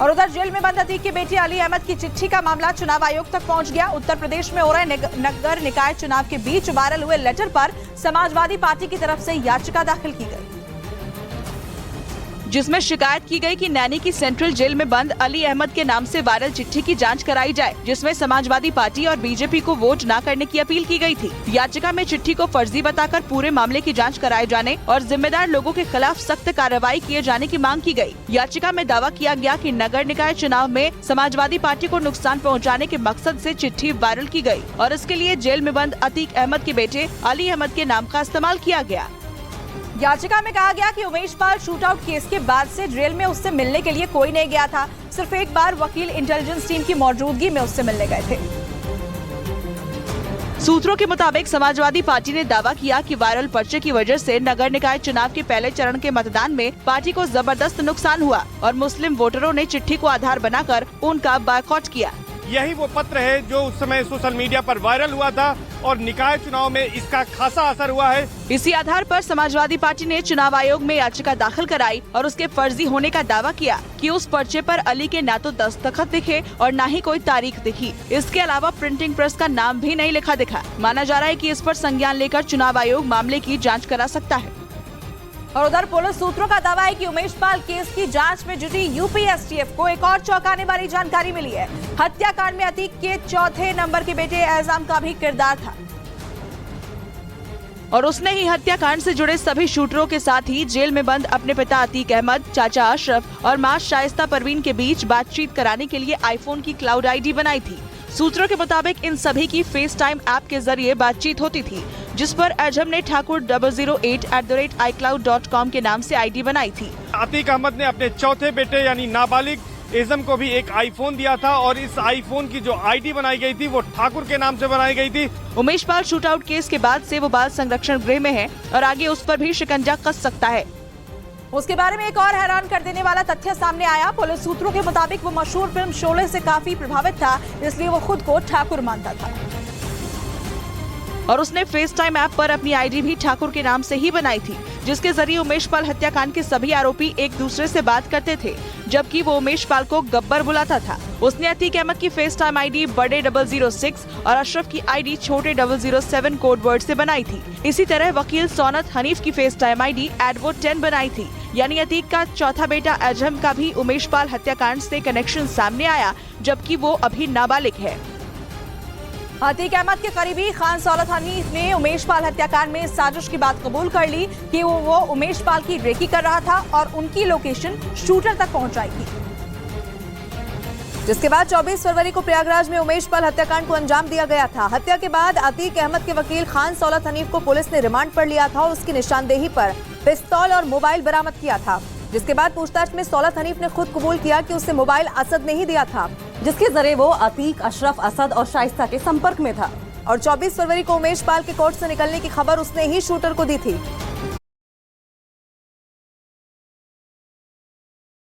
और उधर जेल में बंद अतीक के बेटे अली अहमद की चिट्ठी का मामला चुनाव आयोग तक पहुंच गया। उत्तर प्रदेश में हो रहे नगर निकाय चुनाव के बीच वायरल हुए लेटर पर समाजवादी पार्टी की तरफ से याचिका दाखिल की गई, जिसमें शिकायत की गई कि नैनी की सेंट्रल जेल में बंद अली अहमद के नाम से वायरल चिट्ठी की जांच कराई जाए, जिसमें समाजवादी पार्टी और बीजेपी को वोट न करने की अपील की गई थी। याचिका में चिट्ठी को फर्जी बताकर पूरे मामले की जांच कराए जाने और जिम्मेदार लोगों के खिलाफ सख्त कार्रवाई किए जाने की मांग की गई। याचिका में दावा किया गया कि नगर निकाय चुनाव में समाजवादी पार्टी को नुकसान पहुँचाने के मकसद से चिट्ठी वायरल की गयी और इसके लिए जेल में बंद अतीक अहमद के बेटे अली अहमद के नाम का इस्तेमाल किया गया। याचिका में कहा गया कि उमेश पाल शूटआउट केस के बाद से जेल में उससे मिलने के लिए कोई नहीं गया था। सिर्फ एक बार वकील इंटेलिजेंस टीम की मौजूदगी में उससे मिलने गए थे। सूत्रों के मुताबिक समाजवादी पार्टी ने दावा किया कि वायरल पर्चे की वजह से नगर निकाय चुनाव के पहले चरण के मतदान में पार्टी को जबरदस्त नुकसान हुआ और मुस्लिम वोटरों ने चिट्ठी को आधार बनाकर उनका बायकॉट किया। यही वो पत्र है जो उस समय सोशल मीडिया पर वायरल हुआ था और निकाय चुनाव में इसका खासा असर हुआ है। इसी आधार पर समाजवादी पार्टी ने चुनाव आयोग में याचिका दाखिल कराई और उसके फर्जी होने का दावा किया कि उस पर्चे पर अली के न तो दस्तखत दिखे और न ही कोई तारीख दिखी। इसके अलावा प्रिंटिंग प्रेस का नाम भी नहीं लिखा दिखा। माना जा रहा है कि इस पर संज्ञान लेकर चुनाव आयोग मामले की जाँच करा सकता है। और उधर पुलिस सूत्रों का दावा है कि उमेश पाल केस की जांच में जुटी यूपीएसटीएफ को एक और चौंकाने वाली जानकारी मिली है। हत्याकांड में अतीक के चौथे नंबर के बेटे एजाम का भी किरदार था और उसने ही हत्याकांड से जुड़े सभी शूटरों के साथ ही जेल में बंद अपने पिता अतीक अहमद, चाचा अशरफ और मां शाइस्ता परवीन के बीच बातचीत कराने के लिए आईफोन की क्लाउड आईडी बनाई थी। सूत्रों के मुताबिक इन सभी की फेस टाइम ऐप के जरिए बातचीत होती थी, जिस पर एजम ने ठाकुर 008@icloud.com के नाम से आईडी बनाई थी। अतीक अहमद ने अपने चौथे बेटे यानी नाबालिग एजम को भी एक आईफोन दिया था और इस आईफोन की जो आईडी बनाई गई थी वो ठाकुर के नाम से बनाई गई थी। उमेश पाल शूटआउट केस के बाद से वो बाल संरक्षण गृह में है और आगे उस पर भी शिकंजा कस सकता है। उसके बारे में एक और हैरान कर देने वाला तथ्य सामने आया। पुलिस सूत्रों के मुताबिक वो मशहूर फिल्म शोले से काफी प्रभावित था, इसलिए वो खुद को ठाकुर मानता था और उसने फेस टाइम ऐप पर अपनी आईडी भी ठाकुर के नाम से ही बनाई थी, जिसके जरिए उमेश पाल हत्याकांड के सभी आरोपी एक दूसरे से बात करते थे, जबकि वो उमेश पाल को गब्बर बुलाता था। उसने अतीक अहमद की फेस टाइम आईडी बड़े 006 और अशरफ की आईडी छोटे 007 कोड वर्ड से बनाई थी। इसी तरह वकील सौनत हनीफ की फेस टाइम आईडी एडवो 10 बनाई थी। यानी अतीक का चौथा बेटा अजम का भी उमेश पाल हत्याकांड से कनेक्शन सामने आया, जबकि वो अभी नाबालिग है। अतीक अहमद के करीबी खान सौलत हनीफ ने उमेश पाल हत्याकांड में साजिश की बात कबूल कर ली कि वो उमेश पाल की रेकी कर रहा था और उनकी लोकेशन शूटर तक पहुंचाई थी। जिसके बाद 24 फरवरी को प्रयागराज में उमेश पाल हत्याकांड को अंजाम दिया गया था। हत्या के बाद अतीक अहमद के वकील खान सौलत हनीफ को पुलिस ने रिमांड पर लिया था और उसकी निशानदेही पर पिस्तौल और मोबाइल बरामद किया था। जिसके बाद पूछताछ में सौलत हनीफ ने खुद कबूल किया कि उसे मोबाइल असद ने ही दिया था, जिसके जरिए वो अतीक, अशरफ, असद और शाइस्ता के संपर्क में था और 24 फरवरी को उमेश पाल के कोर्ट से निकलने की खबर उसने ही शूटर को दी थी।